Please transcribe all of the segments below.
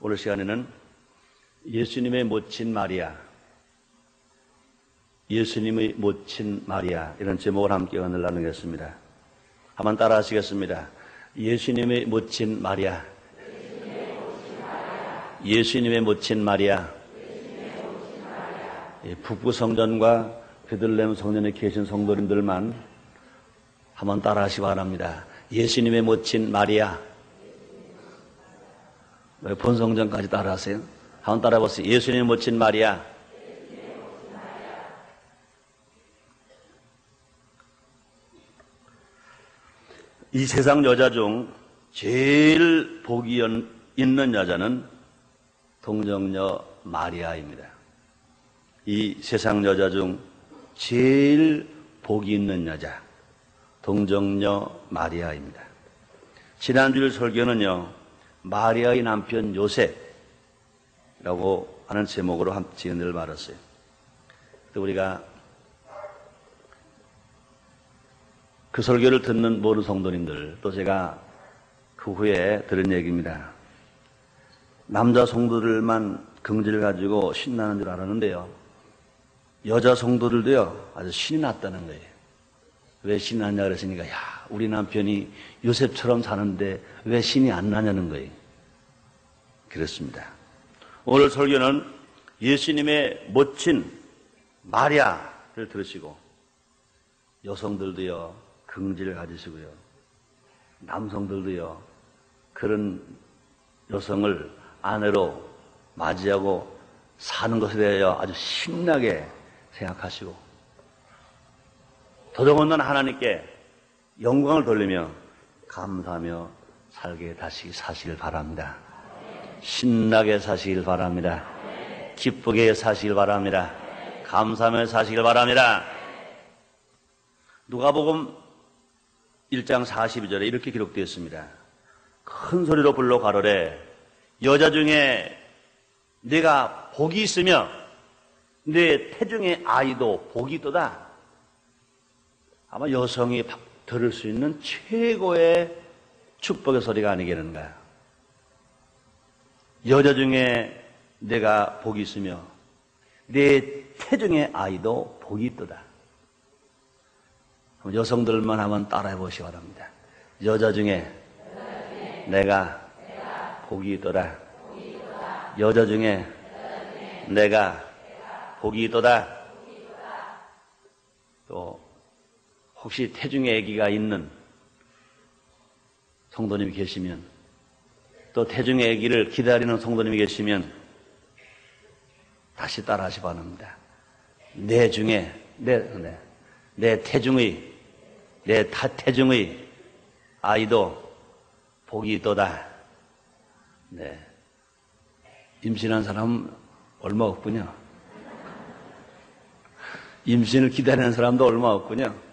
오늘 시간에는 예수님의 모친 마리아, 예수님의 모친 마리아 이런 제목을 함께 오늘 나누겠습니다. 한번 따라 하시겠습니다. 예수님의 모친 마리아, 예수님의 모친 마리아. 북부 성전과 베들레헴 성전에 계신 성도님들만 한번 따라 하시기 바랍니다. 예수님의 모친 마리아. 본성전까지 따라 하세요. 한번 따라 해보세요. 예수님의 모친 마리아. 이 세상 여자 중 제일 복이 있는 여자는 동정녀 마리아입니다. 이 세상 여자 중 제일 복이 있는 여자, 동정녀 마리아입니다. 지난주일 설교는요, 마리아의 남편 요셉이라고 하는 제목으로 한 지은을 말했어요. 또 우리가 그 설교를 듣는 모든 성도님들, 또 제가 그 후에 들은 얘기입니다. 남자 성도들만 긍지를 가지고 신나는 줄 알았는데요, 여자 성도들도요 아주 신이 났다는 거예요. 왜 신이 났냐 그랬으니까, 야, 우리 남편이 요셉처럼 사는데 왜 신이 안 나냐는 거예요. 그렇습니다. 오늘 설교는 예수님의 모친 마리아를 들으시고, 여성들도요 긍지를 가지시고요, 남성들도요 그런 여성을 아내로 맞이하고 사는 것에 대하여 아주 신나게 생각하시고, 도저없는 하나님께 영광을 돌리며 감사하며 살게 다시 사시길 바랍니다. 신나게 사시길 바랍니다. 기쁘게 사시길 바랍니다. 감사하며 사시길 바랍니다. 누가복음 1장 42절에 이렇게 기록되어 있습니다. 큰 소리로 불러 가로되 여자 중에 네가 복이 있으며 네 태중의 아이도 복이 있도다. 아마 여성이 들을 수 있는 최고의 축복의 소리가 아니겠는가. 여자 중에 내가 복이 있으며 내 태중의 아이도 복이 있도다. 여성들만 한번 따라해 보시기 바랍니다. 여자 중에 내가 복이 있도다. 여자 중에 내가 복이 있도다. 또 혹시 태중에 아기가 있는 성도님이 계시면, 또 태중에 아기를 기다리는 성도님이 계시면 다시 따라 하시기 바랍니다. 내 중에 내 태중의 아이도 복이 있도다. 네. 임신한 사람은 얼마 없군요. 임신을 기다리는 사람도 얼마 없군요.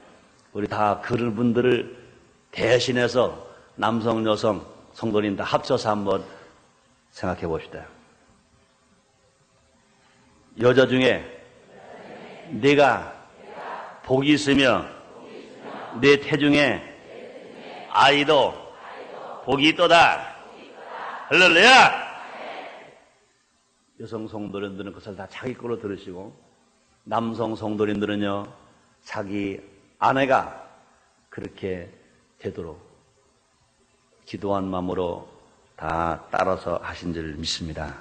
우리 다 그런 분들을 대신해서 남성, 여성, 성도님 다 합쳐서 한번 생각해 봅시다. 여자 중에 네가 복이 있으며 내 태중에 아이도 복이 있도다. 할렐루야! 여성 성도님들은 그것을 다 자기 거로 들으시고, 남성 성도님들은요 자기 아내가 그렇게 되도록 기도한 마음으로 다 따라서 하신 줄 믿습니다.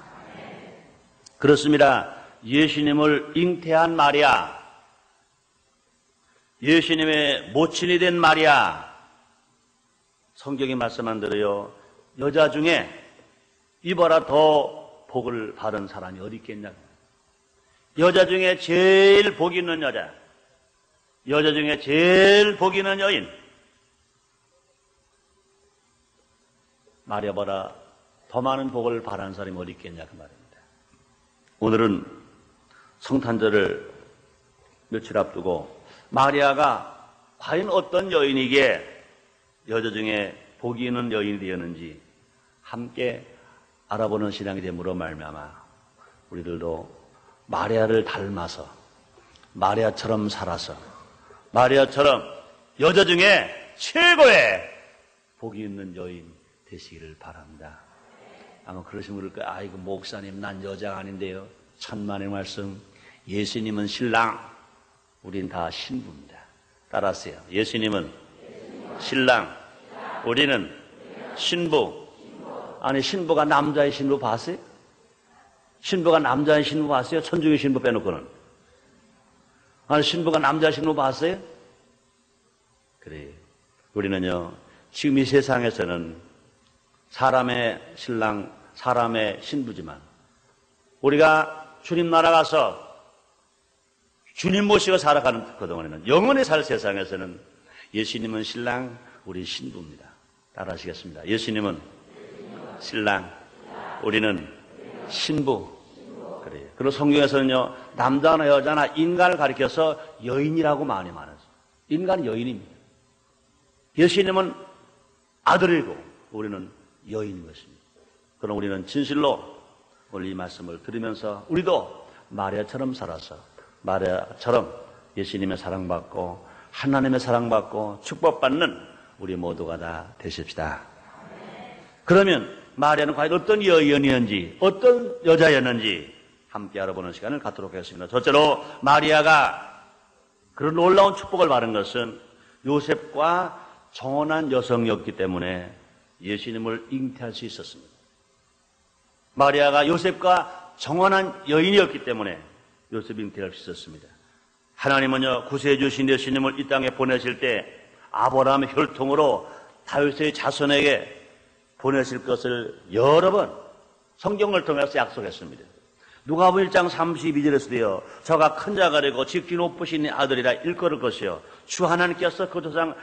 그렇습니다. 예수님을 잉태한 마리아, 예수님의 모친이 된 마리아, 성경이 말씀한 대로요, 여자 중에 이보다 더 복을 받은 사람이 어디 있겠냐. 여자 중에 제일 복 있는 여자, 여자 중에 제일 복 있는 여인, 마리아보다 더 많은 복을 바라는 사람이 어디 있겠냐 그 말입니다. 오늘은 성탄절을 며칠 앞두고 마리아가 과연 어떤 여인이기에 여자 중에 복이 있는 여인이 되었는지 함께 알아보는 신앙이 됨으로 말미암아 우리들도 마리아를 닮아서, 마리아처럼 살아서, 마리아처럼 여자 중에 최고의 복이 있는 여인 되시기를 바랍니다. 아마 그러시면 그럴 거예요. 아이고, 목사님, 난 여자가 아닌데요. 천만의 말씀. 예수님은 신랑, 우린 다 신부입니다. 따라하세요. 예수님은 신랑, 우리는 신부. 아니, 신부가 남자의 신부 봤어요? 신부가 남자의 신부 봤어요? 천중의 신부 빼놓고는. 아니, 신부가 남자의 신부 봤어요? 그래요. 우리는요, 지금 이 세상에서는 사람의 신랑, 사람의 신부지만, 우리가 주님 나라 가서 주님 모시고 살아가는 그동안에는, 영원히 살 세상에서는 예수님은 신랑, 우리 신부입니다. 따라하시겠습니다. 예수님은 신랑, 우리는 신부. 그래요. 그리고 성경에서는요, 남자나 여자나 인간을 가리켜서 여인이라고 많이 말하죠. 인간은 여인입니다. 예수님은 아들이고 우리는 여인인 것입니다. 그럼 우리는 진실로 오늘 이 말씀을 들으면서 우리도 마리아처럼 살아서 마리아처럼 예수님의 사랑받고 하나님의 사랑받고 축복받는 우리 모두가 다 되십시다. 그러면 마리아는 과연 어떤 여인이었는지, 어떤 여자였는지 함께 알아보는 시간을 갖도록 하겠습니다. 첫째로 마리아가 그런 놀라운 축복을 받은 것은 요셉과 정혼한 여성이었기 때문에 예수님을 잉태할 수 있었습니다. 마리아가 요셉과 정혼한 여인이었기 때문에 요셉이 잉태할 수 있었습니다. 하나님은요, 구세해 주신 예수님을 이 땅에 보내실 때 아브라함의 혈통으로 다윗의 자손에게 보내실 것을 여러 번 성경을 통해서 약속했습니다. 누가복음 1장 32절에서도요, 저가 큰 자가 되고 직기 높으신 아들이라 일컬을 것이요 주 하나님께서 그 조상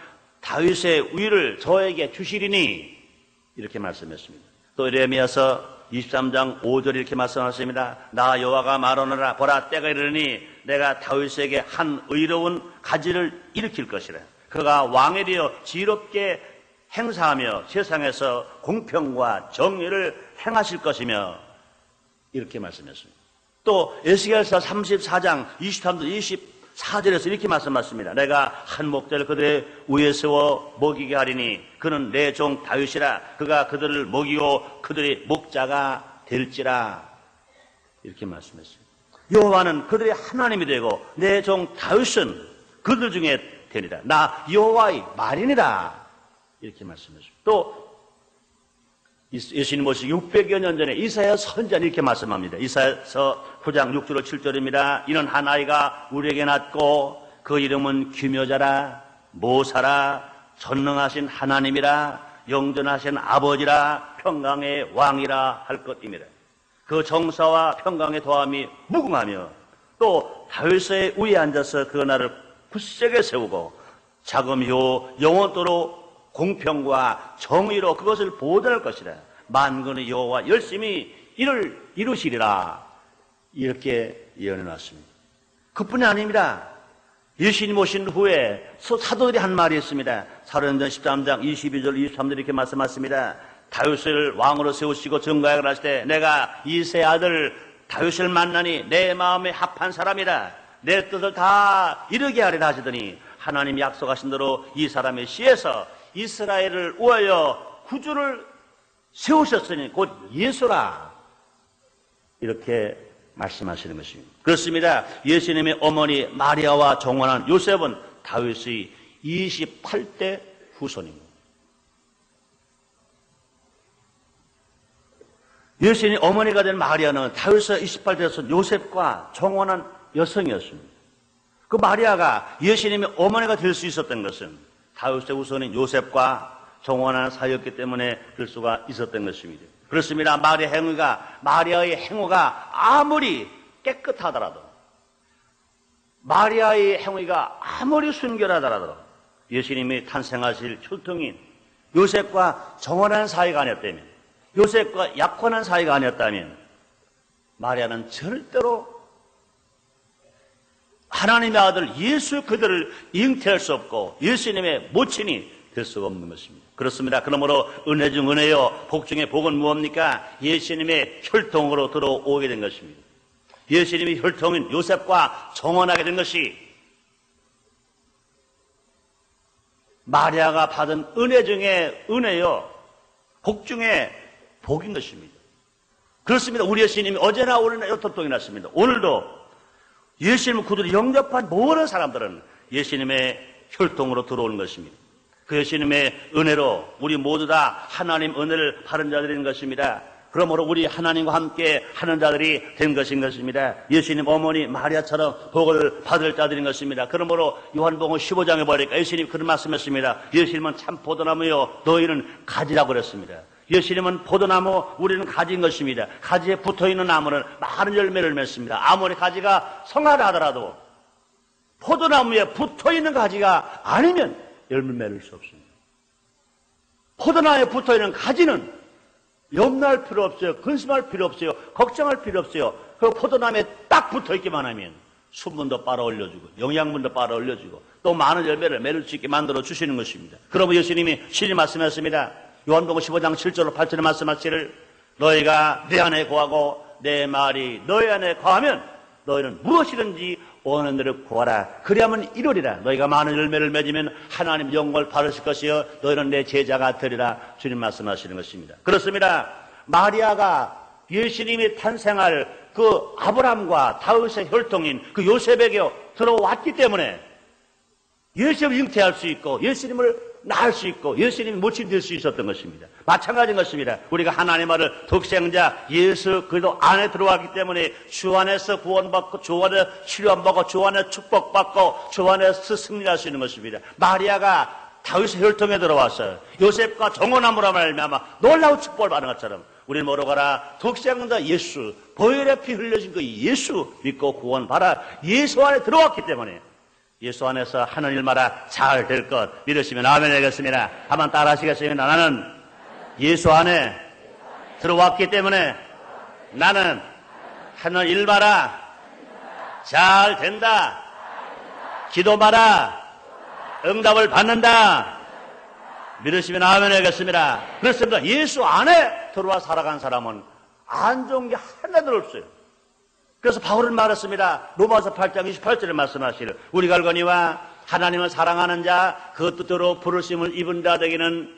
다윗의 위를 저에게 주시리니 이렇게 말씀했습니다. 또 예레미야서 23장 5절 이렇게 말씀하십니다. 나 여호와가 말하노라 보라 때가 이르니 내가 다윗에게 한 의로운 가지를 일으킬 것이라. 그가 왕에 되어 지롭게 행사하며 세상에서 공평과 정의를 행하실 것이며 이렇게 말씀했습니다. 또 에스겔서 34장 23절 24절에서 이렇게 말씀하십니다. 내가 한 목자를 그들의 위에 세워 먹이게 하리니 그는 내 종 다윗이라. 그가 그들을 먹이고 그들의 목자가 될지라. 이렇게 말씀했습니다. 여호와는 그들의 하나님이 되고 내 종 다윗은 그들 중에 되리라. 나 여호와의 말이니라. 이렇게 말씀했습니다. 또 예수님 모시기 600여 년 전에 이사야 선지자는 이렇게 말씀합니다. 이사야서 9장 6절 7절입니다. 이는 한 아이가 우리에게 낳고 그 이름은 기묘자라 모사라 전능하신 하나님이라 영전하신 아버지라 평강의 왕이라 할 것입니다. 그 정사와 평강의 도함이 무궁하며 또 다윗의 위에 앉아서 그 나라를 굳세게 세우고 자금이요 영원토록 공평과 정의로 그것을 보존할 것이라. 만군의 여호와 열심히 이를 이루시리라. 이렇게 예언해 놨습니다. 그뿐이 아닙니다. 예수님 오신 후에 사도들이 한 말이 있습니다. 사도행전 13장 22절 23절 이렇게 말씀하십니다. 다윗을 왕으로 세우시고 정가역을 하실 때 내가 이새의 아들 다윗을 만나니 내 마음에 합한 사람이라. 내 뜻을 다 이루게 하리라 하시더니 하나님이 약속하신 대로 이 사람의 씨에서 이스라엘을 위하여 구주를 세우셨으니 곧 예수라. 이렇게 말씀하시는 것입니다. 그렇습니다. 예수님의 어머니 마리아와 정혼한 요셉은 다윗의 28대 후손입니다. 예수님의 어머니가 된 마리아는 다윗의 28대 후손 요셉과 정혼한 여성이었습니다. 그 마리아가 예수님의 어머니가 될 수 있었던 것은 다윗의 후손인 요셉과 정혼한 사이였기 때문에 될 수가 있었던 것입니다. 그렇습니다. 마리아의 행위가 아무리 깨끗하더라도, 마리아의 행위가 아무리 순결하더라도 예수님이 탄생하실 혈통인 요셉과 정혼한 사이가 아니었다면, 요셉과 약혼한 사이가 아니었다면 마리아는 절대로 하나님의 아들 예수 그들을 잉태할 수 없고 예수님의 모친이 될 수가 없는 것입니다. 그렇습니다. 그러므로 은혜 중 은혜요 복 중에 복은 무엇입니까? 예수님의 혈통으로 들어오게 된 것입니다. 예수님의 혈통인 요셉과 정혼하게 된 것이 마리아가 받은 은혜 중에 은혜요 복 중에 복인 것입니다. 그렇습니다. 우리 예수님이 어제나 오늘나 여톱동이 났습니다. 오늘도 예수님을 구주로 영접한 모든 사람들은 예수님의 혈통으로 들어오는 것입니다. 그 예수님의 은혜로 우리 모두 다 하나님 은혜를 받은 자들인 것입니다. 그러므로 우리 하나님과 함께 하는 자들이 된 것인 것입니다. 예수님 어머니 마리아처럼 복을 받을 자들인 것입니다. 그러므로 요한복음 15장에 보니까 예수님이 그런 말씀했습니다. 예수님은 참 포도나무요 너희는 가지라고 그랬습니다. 예수님은 포도나무, 우리는 가지인 것입니다. 가지에 붙어있는 나무는 많은 열매를 맺습니다. 아무리 가지가 성하다 하더라도 포도나무에 붙어있는 가지가 아니면 열매를 맺을 수 없습니다. 포도나무에 붙어있는 가지는 염려할 필요 없어요. 근심할 필요 없어요. 걱정할 필요 없어요. 그 포도나무에 딱 붙어있기만 하면 수분도 빨아 올려주고 영양분도 빨아 올려주고 또 많은 열매를 맺을 수 있게 만들어 주시는 것입니다. 그러면 예수님이 신이 말씀하셨습니다. 요한복음 15장 7절로 8절에 말씀하시기를 너희가 내 안에 거하고 내 말이 너희 안에 거하면 너희는 무엇이든지 원하는 대로 구하라. 그리하면 이루리라. 너희가 많은 열매를 맺으면 하나님 영광을 받으실 것이요 너희는 내 제자가 되리라. 주님 말씀하시는 것입니다. 그렇습니다. 마리아가 예수님이 탄생할 그 아브라함과 다윗의 혈통인 그 요셉에게 들어왔기 때문에 예수님을 잉태할 수 있고 예수님을 낳을 수 있고 예수님이 모친이 될 수 있었던 것입니다. 마찬가지인 것입니다. 우리가 하나님의 말을 독생자 예수 그리스도 안에 들어왔기 때문에 주 안에서 구원받고 주 안에서 치료받고 주 안에서 축복받고 주 안에서 승리할 수 있는 것입니다. 마리아가 다윗의 혈통에 들어왔어요. 요셉과 정혼함으로 말미암아 놀라운 축복을 받은 것처럼 우리는 뭐로 가라? 독생자 예수, 보혈의 피 흘려진 그 예수 믿고 구원받아 예수 안에 들어왔기 때문에 예수 안에서 하는 일마다 잘 될 것 믿으시면 아멘 하겠습니다. 한번 따라 하시겠습니다. 나는 예수 안에 들어왔기 때문에 나는 하는 일마다 잘 된다. 기도마다 응답을 받는다. 믿으시면 아멘 하겠습니다. 그렇습니다. 예수 안에 들어와 살아간 사람은 안 좋은 게 하나도 없어요. 그래서 바울은 말했습니다. 로마서 8장 28절에 말씀하시기를 우리가 알거니와 하나님을 사랑하는 자 그 뜻대로 부르심을 입은 자 되기는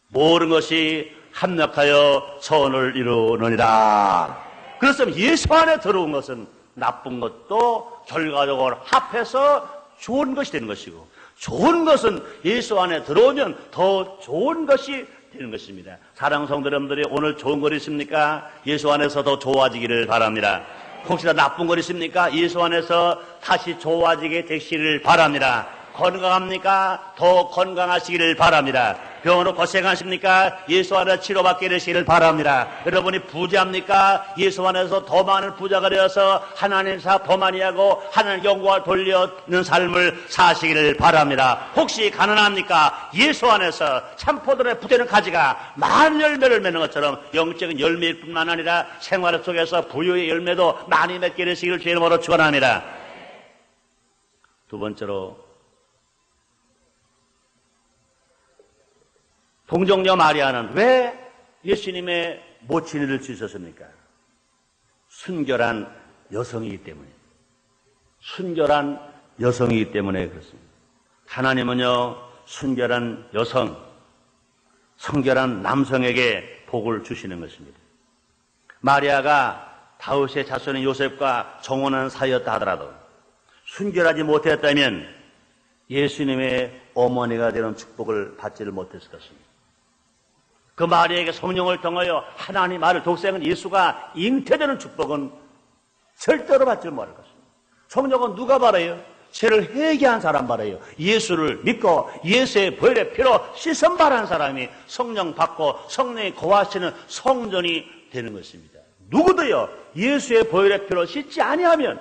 모든 것이 합력하여 선을 이루느니라. 그래서 예수 안에 들어온 것은 나쁜 것도 결과적으로 합해서 좋은 것이 되는 것이고 좋은 것은 예수 안에 들어오면 더 좋은 것이 되는 것입니다. 사랑하는 성도 여러분들이 오늘 좋은 거 있습니까? 예수 안에서 더 좋아지기를 바랍니다. 혹시나 나쁜 거 있습니까? 예수 안에서 다시 좋아지게 되시기를 바랍니다. 건강합니까? 더 건강하시기를 바랍니다. 병으로 고생하십니까? 예수 안에서 치료받게 되시기를 바랍니다. 여러분이 부자입니까? 예수 안에서 더 많은 부자가 되어서 하나님 사 더 많이 하고 하나님 영광을 돌리는 삶을 사시기를 바랍니다. 혹시 가난합니까? 예수 안에서 참포도에 붙어있는 가지가 많은 열매를 맺는 것처럼 영적인 열매일 뿐만 아니라 생활 속에서 부유의 열매도 많이 맺게 되시기를 주의 이름으로 축원합니다. 두 번째로 동정녀 마리아는 왜 예수님의 모친이 될 수 있었습니까? 순결한 여성이기 때문에. 순결한 여성이기 때문에 그렇습니다. 하나님은요, 순결한 여성, 성결한 남성에게 복을 주시는 것입니다. 마리아가 다윗의 자손인 요셉과 정혼한 사이였다 하더라도 순결하지 못했다면 예수님의 어머니가 되는 축복을 받지를 못했을 것입니다. 그 마리아에게 성령을 통하여 하나님 아들 독생은 예수가 잉태되는 축복은 절대로 받지 못할 것입니다. 성령은 누가 받아요? 죄를 회개한 사람 받아요. 예수를 믿고 예수의 보혈의 피로 씻음 받은 사람이 성령 받고 성령이 거하시는 성전이 되는 것입니다. 누구도요 예수의 보혈의 피로 씻지 아니하면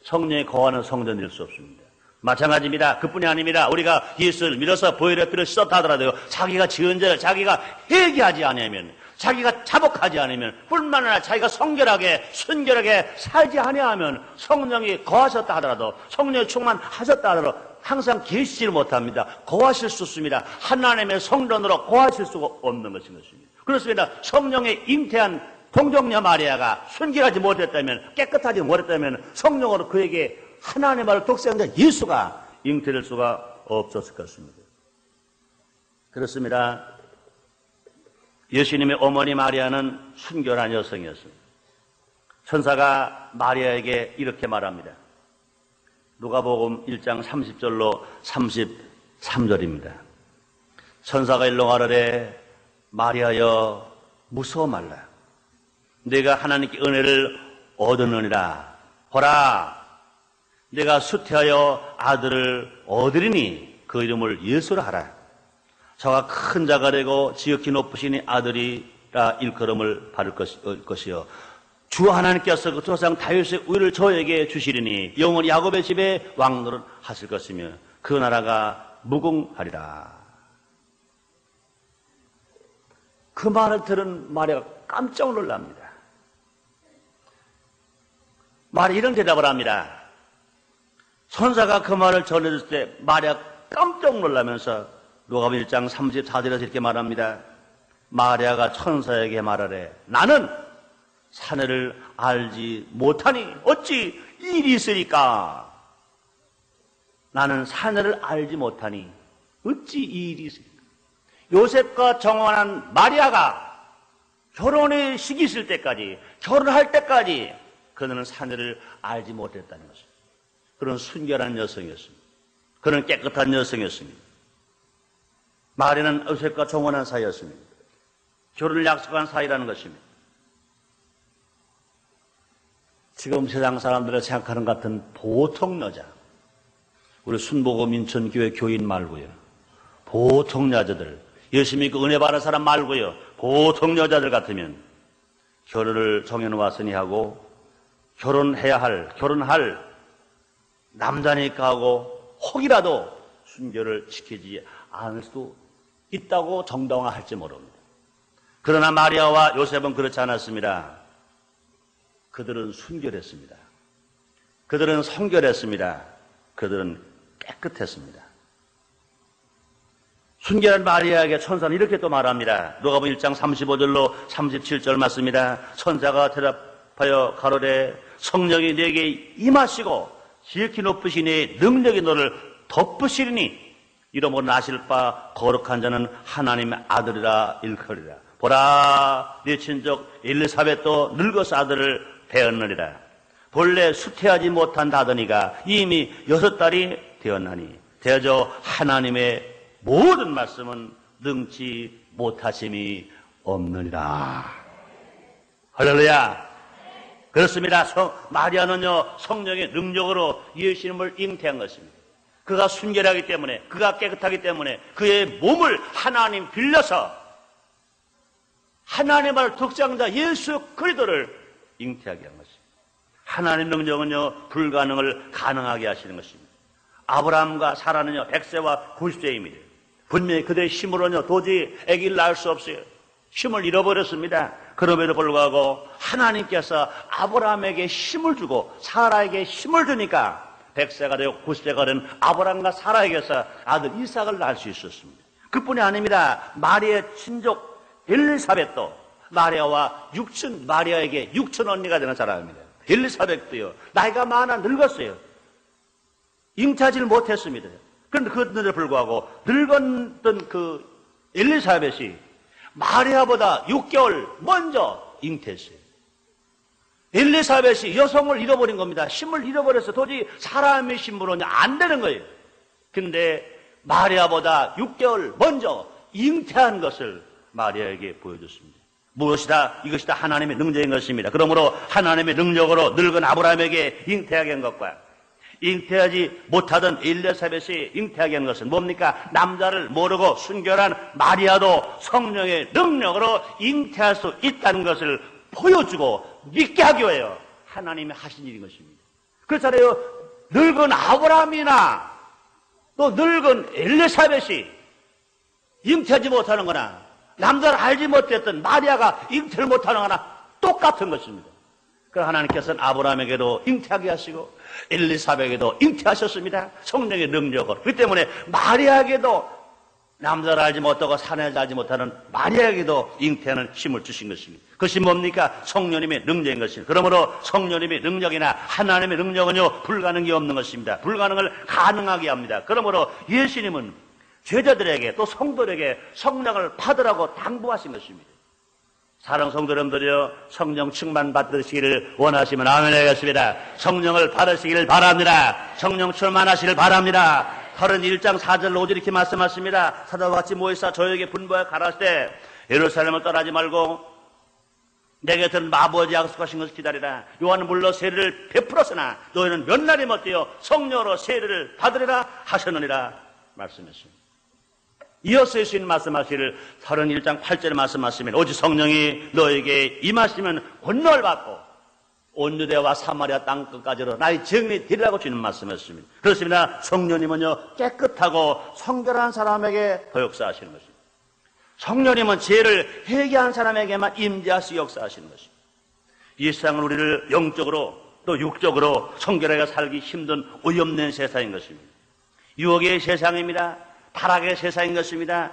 성령이 거하는 성전이 될 수 없습니다. 마찬가지입니다. 그뿐이 아닙니다. 우리가 예수를 믿어서 보혈의 피를 씻었다 하더라도 자기가 지은 죄를 자기가 회개하지 않으면 자기가 자복하지 않으면 뿐만 아니라 자기가 성결하게 순결하게 살지 아니하면 성령이 거하셨다 하더라도 성령이 충만하셨다 하더라도 항상 계시지를 못합니다. 거하실 수 없습니다. 하나님의 성전으로 거하실 수가 없는 것입니다. 그렇습니다. 성령의 잉태한 동정녀 마리아가 순결하지 못했다면 깨끗하지 못했다면 성령으로 그에게 하나님의 아들 독생자 예수가 잉태될 수가 없었을 것입니다. 그렇습니다. 예수님의 어머니 마리아는 순결한 여성이었습니다. 천사가 마리아에게 이렇게 말합니다. 누가복음 1장 30절로 33절입니다. 천사가 일러 가로되 마리아여 무서워 말라. 내가 하나님께 은혜를 얻었느니라. 보라, 내가 수태하여 아들을 얻으리니 그 이름을 예수라 하라. 저가 큰 자가 되고 지극히 높으시니 아들이라 일컬음을 받을 것이요 주 하나님께서 그 조상 다윗의 우위를 저에게 주시리니 영원히 야곱의 집에 왕노릇 하실 것이며 그 나라가 무궁하리라. 그 말을 들은 마리아가 깜짝 놀랍니다. 마리아 이런 대답을 합니다. 천사가 그 말을 전해줬을 때 마리아 깜짝 놀라면서 누가복음 1장 34절에서 이렇게 말합니다. 마리아가 천사에게 말하래. 나는 사내를 알지 못하니 어찌 일이 있으리까? 나는 사내를 알지 못하니 어찌 일이 있으리까? 요셉과 정혼한 마리아가 결혼의 시기 있을 때까지, 결혼할 때까지 그는 사내를 알지 못했다는 것입니다. 그런 순결한 여성이었습니다. 그는 깨끗한 여성이었습니다. 마리아는 요셉과 정혼한 사이였습니다. 결혼을 약속한 사이라는 것입니다. 지금 세상 사람들이 생각하는 것 같은 보통 여자, 우리 순복음 인천교회 교인 말고요, 보통 여자들, 예수 믿고 은혜 받은 사람 말고요, 보통 여자들 같으면 결혼을 정해놓았으니 하고 결혼할 남자니까 하고 혹이라도 순결을 지키지 않을 수도 있다고 정당화할지 모릅니다. 그러나 마리아와 요셉은 그렇지 않았습니다. 그들은 순결했습니다. 그들은 성결했습니다. 그들은 깨끗했습니다. 순결한 마리아에게 천사는 이렇게 또 말합니다. 누가복음 1장 35절로 37절 맞습니다. 천사가 대답하여 가로되 성령이 네게 임하시고 지극히 높으신 이의 능력이 너를 덮으시리니 이러므로 나실 바 거룩한 자는 하나님의 아들이라 일컬이라. 보라, 네 친족 엘리사벳도 늙어서 아들을 배었느니라. 본래 수태하지 못한 다더니가 이미 6달이 되었나니 대저 하나님의 모든 말씀은 능치 못하심이 없느니라. 할렐루야. 그렇습니다. 마리아는요, 성령의 능력으로 예수님을 잉태한 것입니다. 그가 순결하기 때문에, 그가 깨끗하기 때문에 그의 몸을 하나님 빌려서 하나님의 독장자 예수 그리스도를 잉태하게 한 것입니다. 하나님 능력은요, 불가능을 가능하게 하시는 것입니다. 아브라함과 사라는요, 100세와 90세입니다. 분명히 그들의 힘으로는요, 도저히 아기를 낳을 수 없어요. 힘을 잃어버렸습니다. 그럼에도 불구하고 하나님께서 아브라함에게 힘을 주고 사라에게 힘을 주니까 100세가 되고 90세가 된 아브라함과 사라에게서 아들 이삭을 낳을 수 있었습니다. 그뿐이 아닙니다. 마리아의 친족 엘리사벳도 마리아에게 육촌 언니가 되는 사람입니다. 엘리사벳도요, 나이가 많아 늙었어요. 잉태하지를 못했습니다. 그런데 그런데도 불구하고 늙었던 그 엘리사벳이 마리아보다 6개월 먼저 잉태했어요. 엘리사벳이 여성을 잃어버린 겁니다. 힘을 잃어버려서 도저히 사람의 힘으로는 안 되는 거예요. 그런데 마리아보다 6개월 먼저 잉태한 것을 마리아에게 보여줬습니다. 무엇이다? 이것이 다 하나님의 능력인 것입니다. 그러므로 하나님의 능력으로 늙은 아브라함에게 잉태하게 한 것과 잉태하지 못하던 엘리사벳이 잉태하게 한 것은 뭡니까? 남자를 모르고 순결한 마리아도 성령의 능력으로 잉태할 수 있다는 것을 보여주고 믿게 하기 위하여 하나님이 하신 일인 것입니다. 그렇잖아요. 늙은 아브라함이나 또 늙은 엘리사벳이 잉태하지 못하는 거나 남자를 알지 못했던 마리아가 잉태를 못하는 거나 똑같은 것입니다. 그래서 하나님께서는 아브라함에게도 잉태하게 하시고 엘리사벳에게도 잉태하셨습니다. 성령의 능력으로. 그렇기 때문에 마리아에게도 남자를 알지 못하고 사내를 알지 못하는 마리아에게도 잉태하는 힘을 주신 것입니다. 그것이 뭡니까? 성령님의 능력인 것입니다. 그러므로 성령님의 능력이나 하나님의 능력은요, 불가능이 없는 것입니다. 불가능을 가능하게 합니다. 그러므로 예수님은 제자들에게 또 성도들에게 성령을 받으라고 당부하신 것입니다. 사랑 성도 여러분들이여, 성령 충만 받으시기를 원하시면 아멘 하겠습니다. 성령을 받으시기를 바랍니다. 성령 충만하시기를 바랍니다. 31장 4절로 5절 이렇게 말씀하십니다. 사도와 같이 모이사 저에게 분부하여 가라사대 때 예루살렘을 떠나지 말고 내게 든 아버지 약속하신 것을 기다리라. 요한은 물러 세례를 베풀었으나 너희는 몇 날이 못되어 성령으로 세례를 받으리라 하셨느니라 말씀했습니다. 이어서 예수님 말씀하시기를 31장 8절에 말씀하시면 오직 성령이 너에게 임하시면 권능을 받고 온 유대와 사마리아 땅 끝까지로 나의 증인이 되리라고 주님 말씀했습니다. 그렇습니다. 성령님은요, 깨끗하고 성결한 사람에게 더 역사하시는 것입니다. 성령님은 죄를 회개한 사람에게만 임재하시고 역사하시는 것입니다. 이 세상은 우리를 영적으로 또 육적으로 성결하게 살기 힘든 어이없는 세상인 것입니다. 유혹의 세상입니다. 타락의 세상인 것입니다.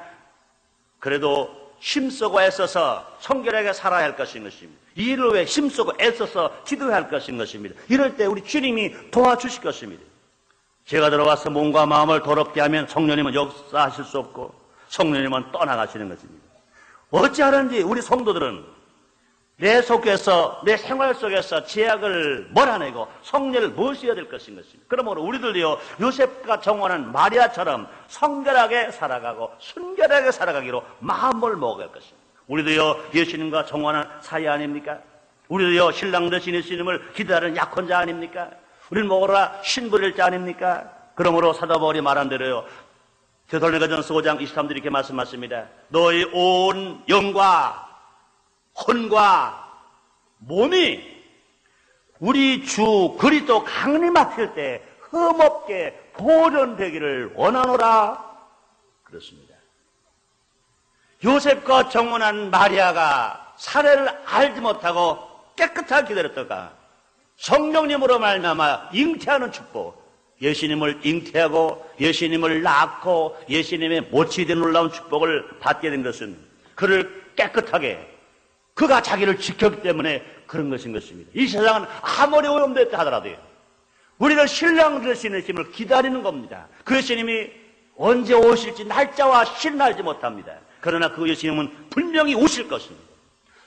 그래도 힘쓰고 애써서 성결하게 살아야 할 것인 것입니다. 이 일을 위해 힘쓰고 애써서 기도해야 할 것인 것입니다. 이럴 때 우리 주님이 도와주실 것입니다. 제가 들어와서 몸과 마음을 더럽게 하면 성령님은 역사하실 수 없고 성령님은 떠나가시는 것입니다. 어찌하는지 우리 성도들은 내 속에서, 내 생활 속에서 죄악을 몰아내고 성령을 모셔야 될 것인 것입니다. 그러므로 우리들도요, 요셉과 정원한 마리아처럼 성결하게 살아가고 순결하게 살아가기로 마음을 먹어야 할 것입니다. 우리도요, 예수님과 정원한 사이 아닙니까? 우리도요, 신랑 되신 예수님을 기다리는 약혼자 아닙니까? 우리는 뭐라 신부릴 자 아닙니까? 그러므로 사도 바울이 말한 대로요, 데살로니가전서 5장 23절 이렇게 말씀하십니다. 너희 온 영과 혼과 몸이 우리 주 그리스도 강림하실 때 흠없게 보존되기를 원하노라. 그렇습니다. 요셉과 정혼한 마리아가 사례를 알지 못하고 깨끗하게 기다렸다가 성령님으로 말미암아 잉태하는 축복, 예수님을 잉태하고 예수님을 낳고 예수님의 모치된 놀라운 축복을 받게 된 것은 그를 깨끗하게, 그가 자기를 지켰기 때문에 그런 것인 것입니다. 이 세상은 아무리 오염됐다 하더라도요, 우리를 신랑 되시는 예수님을 기다리는 겁니다. 그 예수님이 언제 오실지 날짜와 시는 알지 못합니다. 그러나 그 예수님은 분명히 오실 것입니다.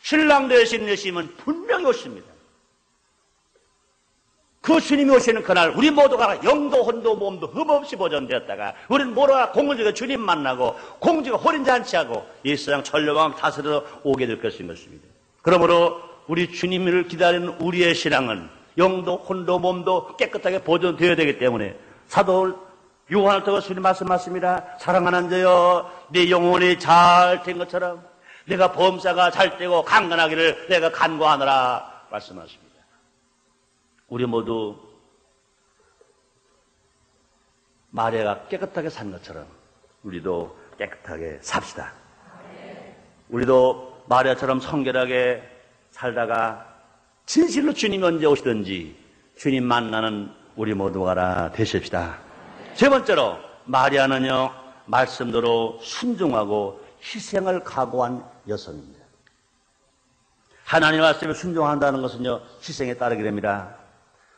신랑 되시는 예수님은 분명히 오십니다. 그 주님이 오시는 그날 우리 모두가 영도 혼도 몸도 흠없이 보존되었다가 우리는 모두가 공중에 주님 만나고 공중에 호린잔치하고 이 세상 천려왕 다스려 오게 될 것인 것입니다. 그러므로 우리 주님을 기다리는 우리의 신앙은 영도 혼도 몸도 깨끗하게 보존되어야 되기 때문에 사도 요한을 통해 주님 말씀하십니다. 사랑하는 자여, 네 영혼이 잘 된 것처럼 내가 범사가 잘 되고 강건하기를 내가 간구하노라 말씀하십니다. 우리 모두 마리아가 깨끗하게 산 것처럼 우리도 깨끗하게 삽시다. 우리도 마리아처럼 성결하게 살다가 진실로 주님이 언제 오시든지 주님 만나는 우리 모두가 되십시다. 세 번째로 마리아는요, 말씀대로 순종하고 희생을 각오한 여성입니다. 하나님 말씀에 순종한다는 것은요, 희생에 따르게 됩니다.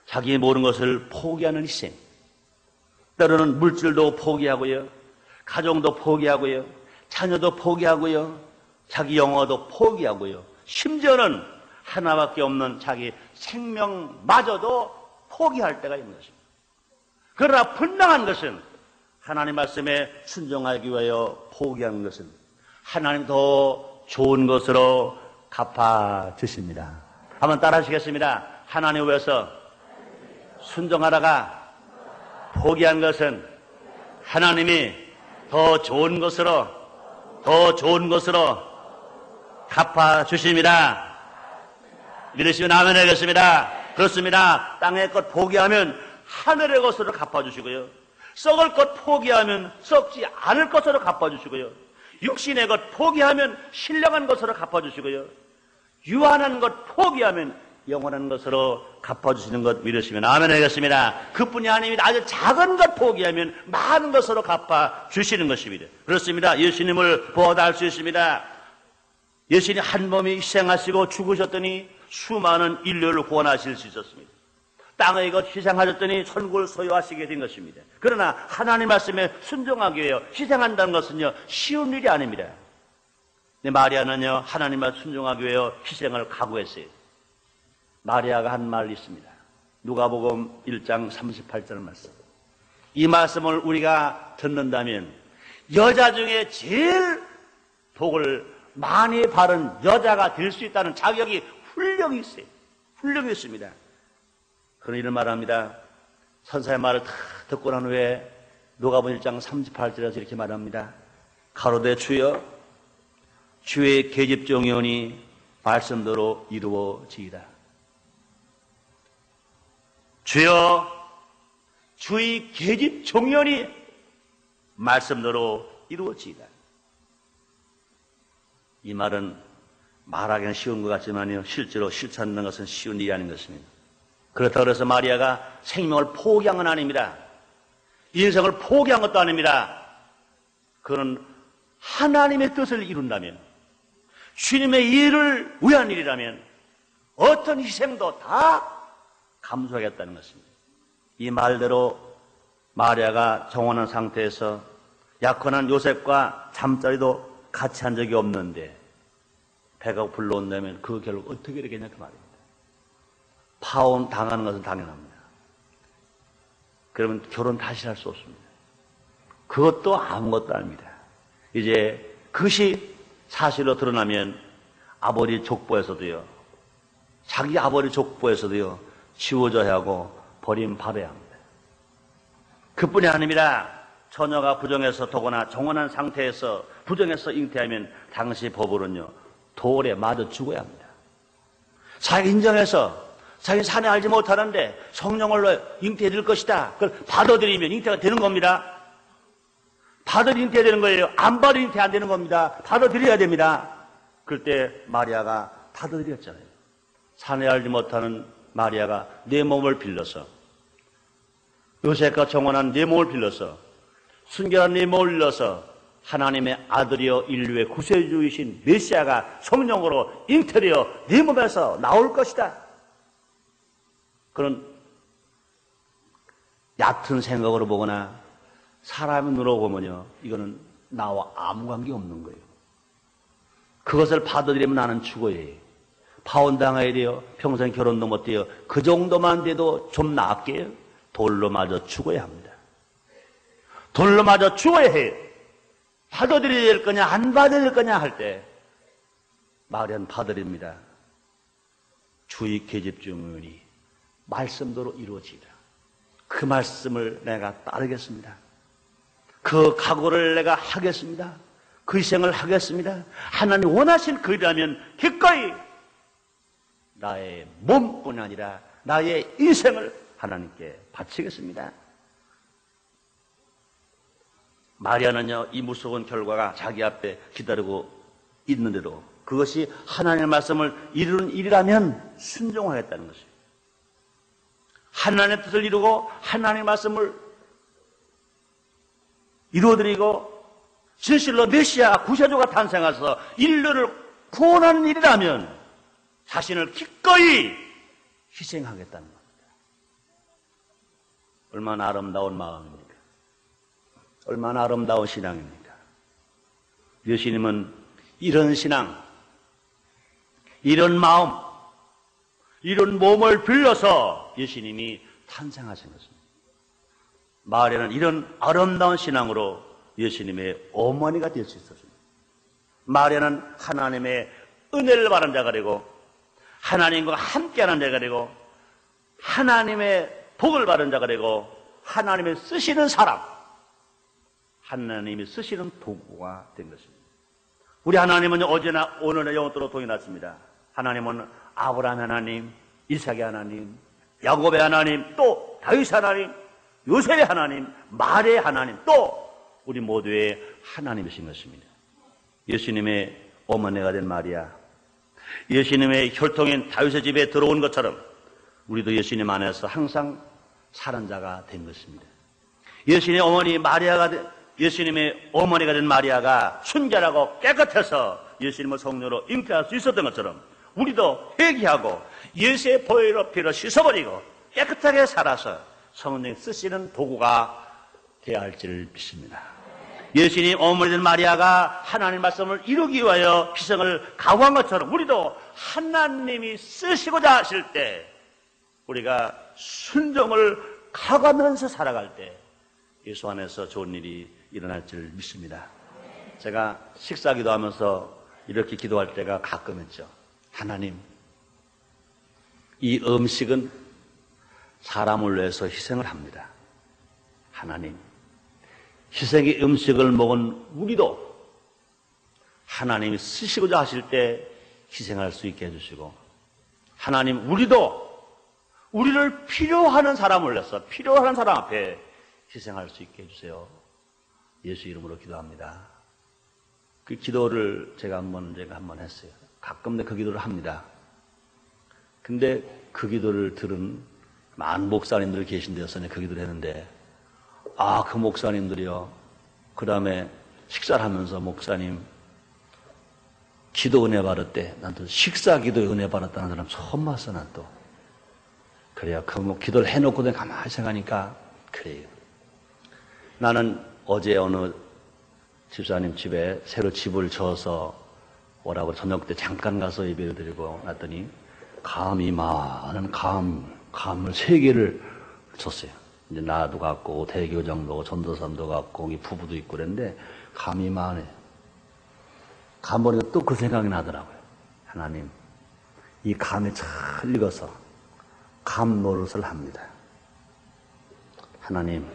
자기 모르는 것을 포기하는 희생. 때로는 물질도 포기하고요, 가정도 포기하고요, 자녀도 포기하고요, 자기 영어도 포기하고요, 심지어는 하나밖에 없는 자기 생명마저도 포기할 때가 있는 것입니다. 그러나 분명한 것은 하나님 말씀에 순종하기 위하여 포기하는 것은 하나님 더 좋은 것으로 갚아주십니다. 한번 따라 하시겠습니다. 하나님 위해서 순종하다가 포기한 것은 하나님이 더 좋은 것으로 갚아주십니다. 믿으시면 아멘 하겠습니다. 그렇습니다. 땅의 것 포기하면 하늘의 것으로 갚아주시고요, 썩을 것 포기하면 썩지 않을 것으로 갚아주시고요, 육신의 것 포기하면 신령한 것으로 갚아주시고요, 유한한 것 포기하면 영원한 것으로 갚아주시는 것 믿으시면 아멘 하겠습니다. 그뿐이 아닙니다. 아주 작은 것 포기하면 많은 것으로 갚아주시는 것입니다. 그렇습니다. 예수님을 보아다 알 수 있습니다. 예수님 한 몸이 희생하시고 죽으셨더니 수많은 인류를 구원하실 수 있었습니다. 땅의 것 희생하셨더니 천국을 소유하시게 된 것입니다. 그러나 하나님 말씀에 순종하기 위해 희생한다는 것은요, 쉬운 일이 아닙니다. 근데 마리아는요, 하나님을 순종하기 위해 희생을 각오했어요. 마리아가 한 말이 있습니다. 누가복음 1장 38절 말씀. 이 말씀을 우리가 듣는다면 여자 중에 제일 복을 많이 바른 여자가 될 수 있다는 자격이 훌륭히 있어요. 훌륭히 있습니다. 그런 이런 말합니다. 선사의 말을 다 듣고 난 후에 누가복음 1장 38절에서 이렇게 말합니다. 가로되 주여 주의 계집종이오니 말씀대로 이루어지이다. 주여 주의 계집종이오니 말씀대로 이루어지이다. 이 말은 말하기는 쉬운 것 같지만요, 실제로 실천하는 것은 쉬운 일이 아닌 것입니다. 그렇다고 해서 마리아가 생명을 포기한 건 아닙니다. 인생을 포기한 것도 아닙니다. 그는 하나님의 뜻을 이룬다면, 주님의 일을 위한 일이라면 어떤 희생도 다 감수하겠다는 것입니다. 이 말대로 마리아가 정원한 상태에서 약혼한 요셉과 잠자리도 같이 한 적이 없는데 배가 불러온다면 그 결국 어떻게 되겠냐 그 말입니다. 파혼 당하는 것은 당연합니다. 그러면 결혼 다시 할 수 없습니다. 그것도 아무것도 아닙니다. 이제 그것이 사실로 드러나면 아버지 족보에서도요, 자기 아버지 족보에서도요 지워져야 하고 버림받아야 합니다. 그뿐이 아닙니다. 처녀가 부정해서 더구나 정혼한 상태에서 부정해서 잉태하면 당시 법으로는요 돌에 맞아 죽어야 합니다. 자기 인정해서 자기 사내 알지 못하는데 성령으로 잉태될 것이다. 그걸 받아들이면 잉태가 되는 겁니다. 받아들여 잉태해야 되는 거예요. 안 받아들여 잉태 안 되는 겁니다. 받아들여야 됩니다. 그럴 때 마리아가 받아들였잖아요. 사내 알지 못하는 마리아가 내 몸을 빌려서, 요셉과 정혼한 내 몸을 빌려서, 순결한 내 몸을 빌려서 하나님의 아들이여 인류의 구세주이신 메시아가 성령으로 잉태되어 네 몸에서 나올 것이다. 그런 얕은 생각으로 보거나 사람의 눈으로 보면요, 이거는 나와 아무 관계 없는 거예요. 그것을 받아들이면 나는 죽어야 해요. 파혼당해야 돼요. 평생 결혼도 못 돼요. 그 정도만 돼도 좀 낫게요. 돌로 맞아 죽어야 합니다. 돌로 맞아 죽어야 해요. 받아들여야 될 거냐 안 받아들일 거냐 할 때 마리아는 받아들입니다. 주의 계집종이오니 말씀대로 이루어지리라. 그 말씀을 내가 따르겠습니다. 그 각오를 내가 하겠습니다. 그 희생을 하겠습니다. 하나님 원하신 그 일이라면 기꺼이 나의 몸뿐 아니라 나의 인생을 하나님께 바치겠습니다. 마리아는요, 이 무서운 결과가 자기 앞에 기다리고 있는데도 그것이 하나님의 말씀을 이루는 일이라면 순종하겠다는 것이에요. 하나님의 뜻을 이루고 하나님의 말씀을 이루어드리고 진실로 메시아 구세주가 탄생해서 인류를 구원하는 일이라면 자신을 기꺼이 희생하겠다는 겁니다. 얼마나 아름다운 마음입니까? 얼마나 아름다운 신앙입니까? 예수님은 이런 신앙, 이런 마음, 이런 몸을 빌려서 예수님이 탄생하신 것입니다. 마리아는 이런 아름다운 신앙으로 예수님의 어머니가 될 수 있었습니다. 마리아는 하나님의 은혜를 받은 자가 되고 하나님과 함께하는 자가 되고 하나님의 복을 받은 자가 되고 하나님의 쓰시는 사람, 하나님이 쓰시는 도구가 된 것입니다. 우리 하나님은 어제나 오늘의 영원토록 동일하십니다. 하나님은 아브라함 하나님, 이삭의 하나님, 야곱의 하나님, 또 다윗 하나님, 요셉의 하나님, 마리아의 하나님, 또 우리 모두의 하나님이신 것입니다. 예수님의 어머니가 된 마리아, 예수님의 혈통인 다윗의 집에 들어온 것처럼 우리도 예수님 안에서 항상 사는 자가 된 것입니다. 예수님의 어머니 예수님의 어머니가 된 마리아가 순결하고 깨끗해서 예수님을 성녀로 잉태할 수 있었던 것처럼 우리도 회개하고 예수의 보혈로 피로 씻어버리고 깨끗하게 살아서 성령이 쓰시는 도구가 되어야 할지를 믿습니다. 예수님 어머니된 마리아가 하나님 말씀을 이루기 위하여 희생을 각오한 것처럼 우리도 하나님이 쓰시고자 하실 때 우리가 순종을 각오하면서 살아갈 때 예수 안에서 좋은 일이 일어날 줄 믿습니다. 제가 식사 기도하면서 이렇게 기도할 때가 가끔 있죠. 하나님, 이 음식은 사람을 위해서 희생을 합니다. 하나님, 희생의 음식을 먹은 우리도 하나님이 쓰시고자 하실 때 희생할 수 있게 해주시고, 하나님, 우리도 우리를 필요하는 사람을 위해서 필요한 사람 앞에 희생할 수 있게 해주세요. 예수 이름으로 기도합니다. 그 기도를 제가 한번 했어요. 가끔 그 기도를 합니다. 근데 그 기도를 들은 많은 목사님들이 계신 데서 그 기도를 했는데, 그 목사님들이요. 그 다음에 식사를 하면서 목사님, 기도 은혜 받았대. 난 또 식사 기도 은혜 받았다는 사람 처음 봤어, 난 또. 그래야 기도를 해놓고 내가 가만히 생각하니까, 그래요. 나는 어제 어느 집사님 집에 새로 집을 지어서 오라고 저녁 때 잠깐 가서 예배를 드리고 났더니 감이 많은 감을 3개를 줬어요. 이제 나도 갖고 대교장도 전도사님도 갖고 부부도 있고 그랬는데 감이 많아요. 감 보니까 또 그 생각이 나더라고요. 하나님, 이 감이 잘 익어서 감 노릇을 합니다. 하나님,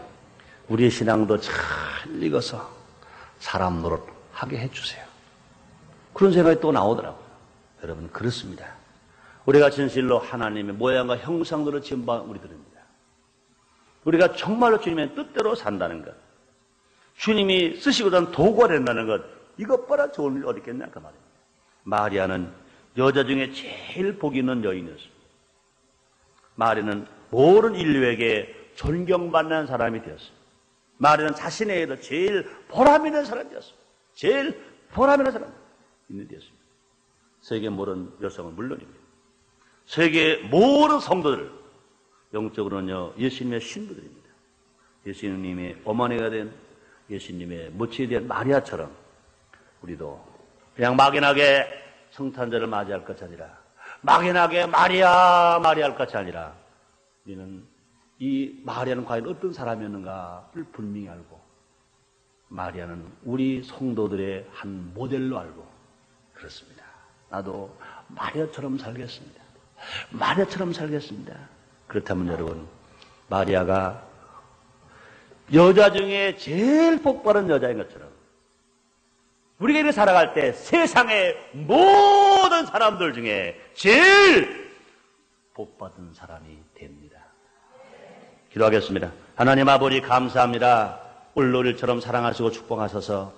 우리의 신앙도 잘 익어서 사람 노릇 하게 해주세요. 그런 생각이 또 나오더라고요. 여러분, 그렇습니다. 우리가 진실로 하나님의 모양과 형상대로 지은 바 우리들입니다. 우리가 정말로 주님의 뜻대로 산다는 것, 주님이 쓰시고자 하는 도구가 된다는 것, 이것보다 좋은 일 어디 있겠냐 그 말입니다. 마리아는 여자 중에 제일 복 있는 여인이었습니다. 마리아는 모든 인류에게 존경받는 사람이 되었습니다. 마리아는 자신에게도 제일 보람 있는 사람이 되었습니다. 제일 보람 있는 사람이 되었습니다. 세계 모든 여성은 물론입니다. 세계 모든 성도들, 영적으로는요, 예수님의 신부들입니다. 예수님의 어머니가 된 예수님의 모친이 된 마리아처럼 우리도 그냥 막연하게 성탄절을 맞이할 것이 아니라 막연하게 마리아 할 것이 아니라 우리는 이 마리아는 과연 어떤 사람이었는가를 분명히 알고 마리아는 우리 성도들의 한 모델로 알고 그렇습니다. 나도 마리아처럼 살겠습니다. 마리아처럼 살겠습니다. 그렇다면 여러분, 마리아가 여자 중에 제일 복받은 여자인 것처럼 우리가 이렇게 살아갈 때 세상의 모든 사람들 중에 제일 복받은 사람이 됩니다. 기도하겠습니다. 하나님 아버지 감사합니다. 울로리처럼 사랑하시고 축복하셔서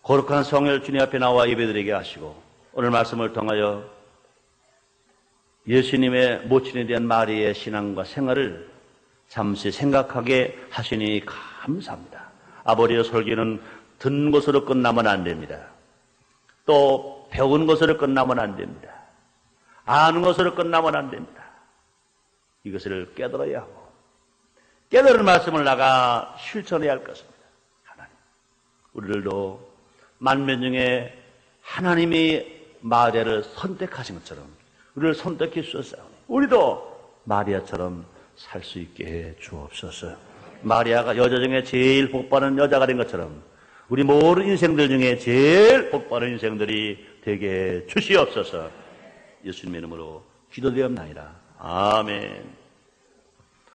거룩한 성일 주님 앞에 나와 예배드리게 하시고 오늘 말씀을 통하여 예수님의 모친에 대한 마리아의 신앙과 생활을 잠시 생각하게 하시니 감사합니다. 아버지의 설교는 듣는 것으로 끝나면 안 됩니다. 또 배운 것으로 끝나면 안 됩니다. 아는 것으로 끝나면 안 됩니다. 이것을 깨달아야 하고 깨달은 말씀을 나가 실천해야 할 것입니다. 하나님, 우리들도 만면 중에 하나님이 마리아를 선택하신 것처럼 우리를 선택해 주셨사오니 우리도 마리아처럼 살 수 있게 해 주옵소서. 마리아가 여자 중에 제일 복받은 여자가 된 것처럼 우리 모든 인생들 중에 제일 복받은 인생들이 되게 해 주시옵소서. 예수님의 이름으로 기도되옵나이다. 아멘.